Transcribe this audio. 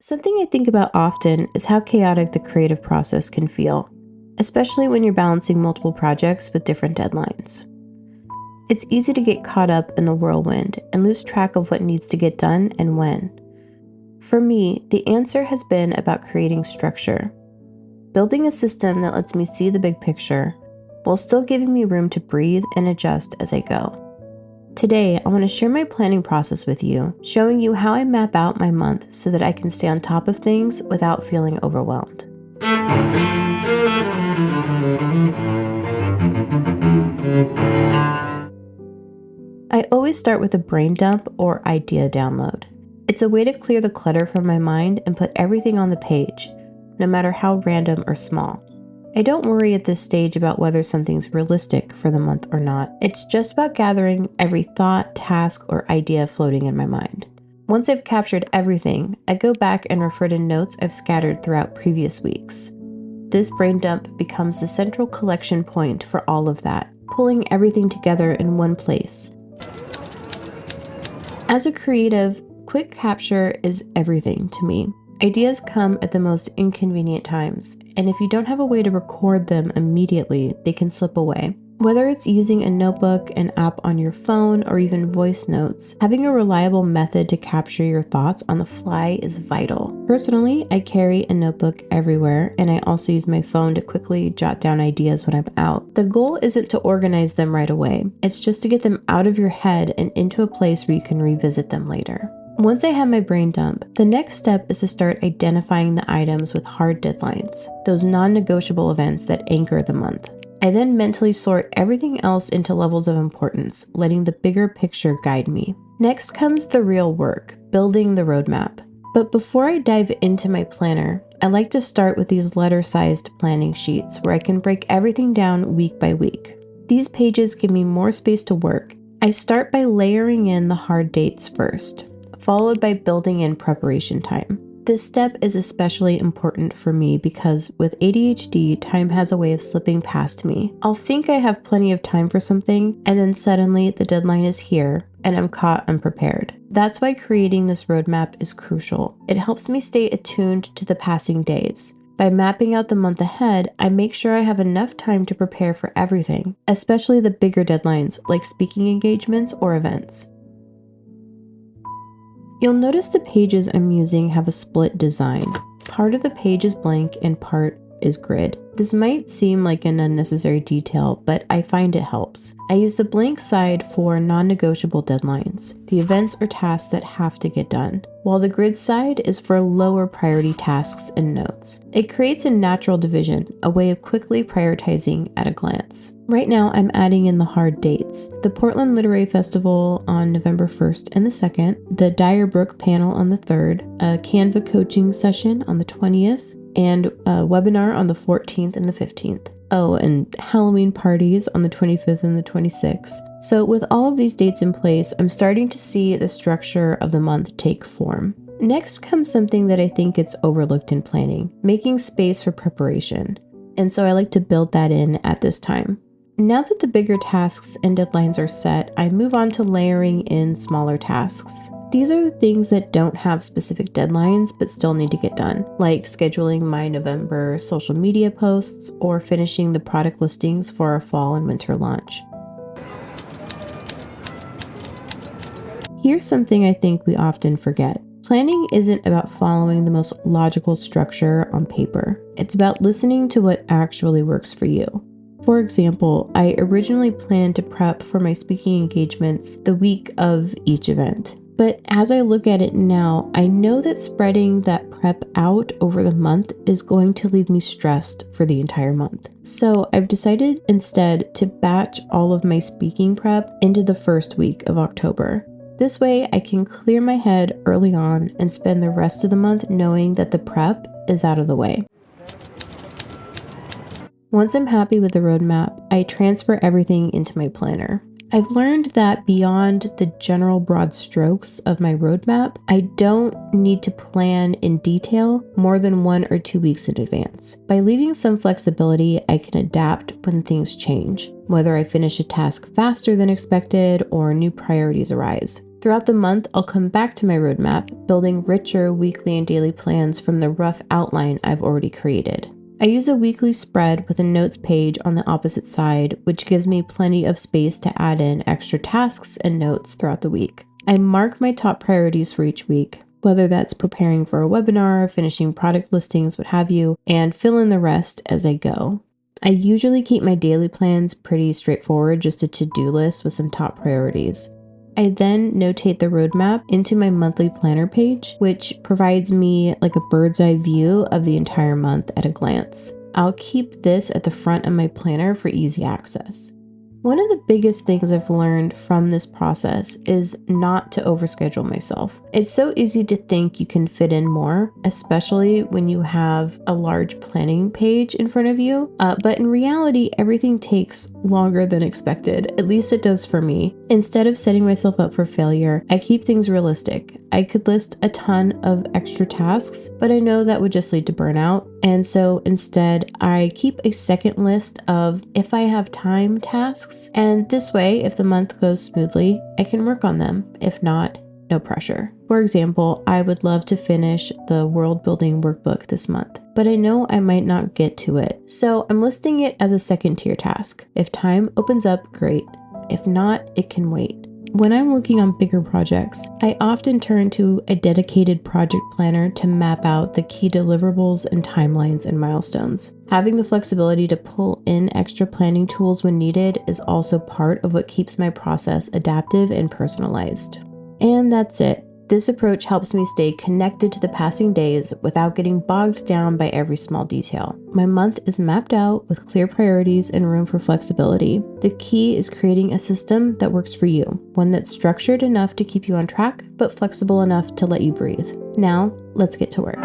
Something I think about often is how chaotic the creative process can feel, especially when you're balancing multiple projects with different deadlines. It's easy to get caught up in the whirlwind and lose track of what needs to get done and when. For me, the answer has been about creating structure, building a system that lets me see the big picture while still giving me room to breathe and adjust as I go. Today, I want to share my planning process with you, showing you how I map out my month so that I can stay on top of things without feeling overwhelmed. I always start with a brain dump or idea download. It's a way to clear the clutter from my mind and put everything on the page, no matter how random or small. I don't worry at this stage about whether something's realistic for the month or not. It's just about gathering every thought, task, or idea floating in my mind. Once I've captured everything, I go back and refer to notes I've scattered throughout previous weeks. This brain dump becomes the central collection point for all of that, pulling everything together in one place. As a creative, quick capture is everything to me. Ideas come at the most inconvenient times, and if you don't have a way to record them immediately, they can slip away. Whether it's using a notebook, an app on your phone, or even voice notes, having a reliable method to capture your thoughts on the fly is vital. Personally, I carry a notebook everywhere, and I also use my phone to quickly jot down ideas when I'm out. The goal isn't to organize them right away, it's just to get them out of your head and into a place where you can revisit them later. Once I have my brain dump, the next step is to start identifying the items with hard deadlines, those non-negotiable events that anchor the month. I then mentally sort everything else into levels of importance, letting the bigger picture guide me. Next comes the real work, building the roadmap. But before I dive into my planner, I like to start with these letter-sized planning sheets where I can break everything down week by week. These pages give me more space to work. I start by layering in the hard dates first, followed by building in preparation time. This step is especially important for me because with ADHD, time has a way of slipping past me. I'll think I have plenty of time for something, and then suddenly the deadline is here, and I'm caught unprepared. That's why creating this roadmap is crucial. It helps me stay attuned to the passing days. By mapping out the month ahead, I make sure I have enough time to prepare for everything, especially the bigger deadlines like speaking engagements or events. You'll notice the pages I'm using have a split design. Part of the page is blank and part is grid. This might seem like an unnecessary detail, but I find it helps. I use the blank side for non-negotiable deadlines, the events or tasks that have to get done, while the grid side is for lower priority tasks and notes. It creates a natural division, a way of quickly prioritizing at a glance. Right now, I'm adding in the hard dates: the Portland Literary Festival on November 1st and the 2nd, the Direbrook panel on the 3rd, a Canva coaching session on the 20th, and a webinar on the 14th and the 15th. Oh, and Halloween parties on the 25th and the 26th. So with all of these dates in place, I'm starting to see the structure of the month take form. Next comes something that I think gets overlooked in planning: making space for preparation. And so I like to build that in at this time. Now that the bigger tasks and deadlines are set, I move on to layering in smaller tasks. These are the things that don't have specific deadlines but still need to get done, like scheduling my November social media posts or finishing the product listings for our fall and winter launch. Here's something I think we often forget. Planning isn't about following the most logical structure on paper. It's about listening to what actually works for you. For example, I originally planned to prep for my speaking engagements the week of each event. But as I look at it now, I know that spreading that prep out over the month is going to leave me stressed for the entire month. So I've decided instead to batch all of my speaking prep into the first week of October. This way I can clear my head early on and spend the rest of the month knowing that the prep is out of the way. Once I'm happy with the roadmap, I transfer everything into my planner. I've learned that beyond the general broad strokes of my roadmap, I don't need to plan in detail more than 1 or 2 weeks in advance. By leaving some flexibility, I can adapt when things change, whether I finish a task faster than expected or new priorities arise. Throughout the month, I'll come back to my roadmap, building richer weekly and daily plans from the rough outline I've already created. I use a weekly spread with a notes page on the opposite side, which gives me plenty of space to add in extra tasks and notes throughout the week. I mark my top priorities for each week, whether that's preparing for a webinar, finishing product listings, what have you, and fill in the rest as I go. I usually keep my daily plans pretty straightforward, just a to-do list with some top priorities. I then notate the roadmap into my monthly planner page, which provides me like a bird's eye view of the entire month at a glance. I'll keep this at the front of my planner for easy access. One of the biggest things I've learned from this process is not to overschedule myself. It's so easy to think you can fit in more, especially when you have a large planning page in front of you. But in reality, everything takes longer than expected. At least it does for me. Instead of setting myself up for failure, I keep things realistic. I could list a ton of extra tasks, but I know that would just lead to burnout. And so instead, I keep a second list of if I have time tasks. And this way, if the month goes smoothly, I can work on them. If not, no pressure. For example, I would love to finish the world building workbook this month, but I know I might not get to it. So I'm listing it as a second tier task. If time opens up, great. If not, it can wait. When I'm working on bigger projects, I often turn to a dedicated project planner to map out the key deliverables and timelines and milestones. Having the flexibility to pull in extra planning tools when needed is also part of what keeps my process adaptive and personalized. And that's it. This approach helps me stay connected to the passing days without getting bogged down by every small detail. My month is mapped out with clear priorities and room for flexibility. The key is creating a system that works for you, one that's structured enough to keep you on track, but flexible enough to let you breathe. Now, let's get to work.